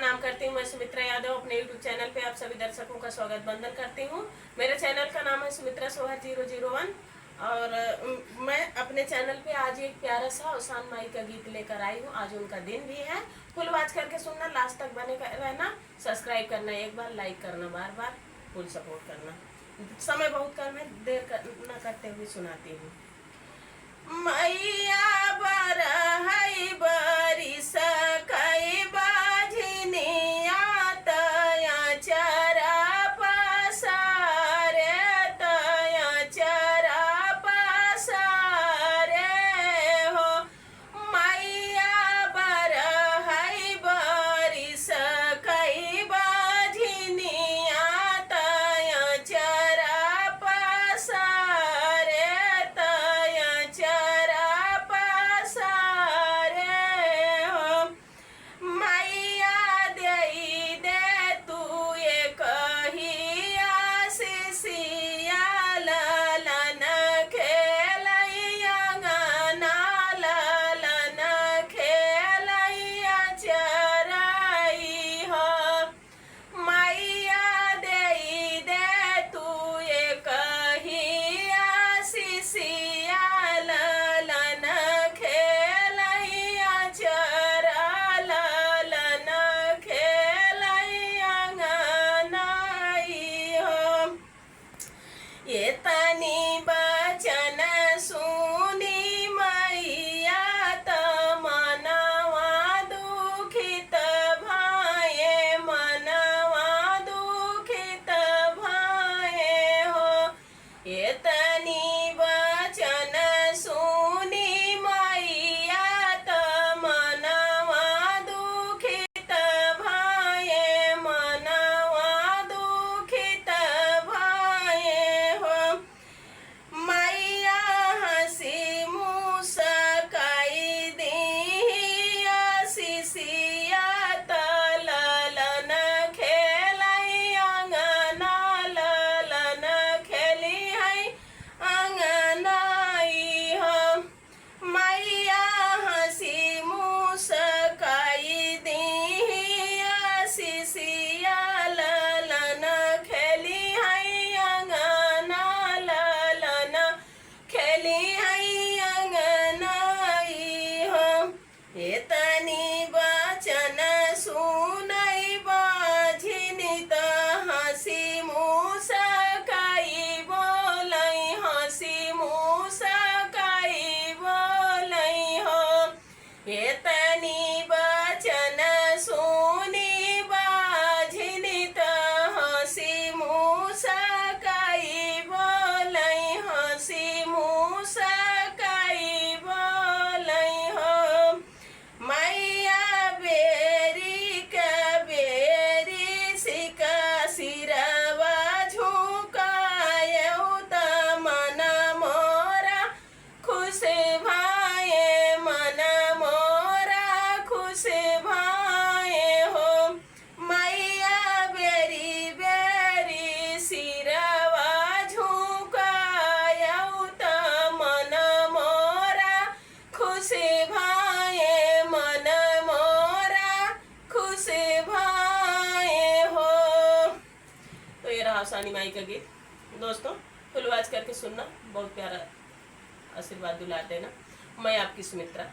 प्रणाम करती हूँ। मैं सुमित्रा यादव अपने यूट्यूब चैनल पे आप सभी दर्शकों का स्वागत बंदन करती हूँ। मेरे चैनल का नाम है सुमित्रा सोहर 001 और मैं अपने चैनल पे आज एक प्यारा सा उसान माई का गीत लेकर आई हूँ। आज उनका दिन भी है। फुल वॉच करके सुनना, लास्ट तक बने रहना, सब्सक्राइब करना, एक बार लाइक करना, बार बार फुल सपोर्ट करना। समय बहुत कम है, देर न करते हुए सुनाती हूँ। मैया बरहई बरिस कई बाझनिया तया चरा पसारे तया चरा पसारे हो। मैया बरहई बरिस कई बाझनिया तया चरा पसारे तया चरा पसारे हो। मैया देई दे तू एक ही आशीषिया ललन खेलैया गाना ललन खेलैया चराई हो। मैया देई दे तू एक ही आशीषिया ललन खेलैया चरा ललन खेलैया गानाई हो। ये तनी बचन सुनी मैया त मनवा दुखित भाए मनवा दुखित भाए हो। ये तनी बचन सुनी मैया त मनवा दुखित भाए मनवा दुखित भाए हो। मैया हंसी मुस्काई दी आशीषिया त ललन खेलैया अंगना ललन खेली है अंगनाई हो। मैया हंसी मुस्काई दी आशीषिया ललन खेली है अंगना ललन खेली है अंगनाई हो। ये तनी बचन सुनई बाझिनी त हंसी मुस्काई बोलई हंसी मुस्काई बोलई हो। ये तनी बचन सुनी बाझिनी त हंसी मुस्काई बोलई हंसी मुस्काई बोलई हो। मैया बेरी के बेरी सिका सिरवा झुकायौ त मन मोरा खुश भाए मन मोरा खुश भाए हो। मैया बेरी बेरी सिरवा झुकायौ त मन मोरा खुश भाए मन मोरा खुश भाए हो। तो ये रहा उसानी माई का गीत। दोस्तों फुल वॉच करके सुनना, बहुत प्यारा आशीर्वाद दिला देना। मैं आपकी सुमित्रा।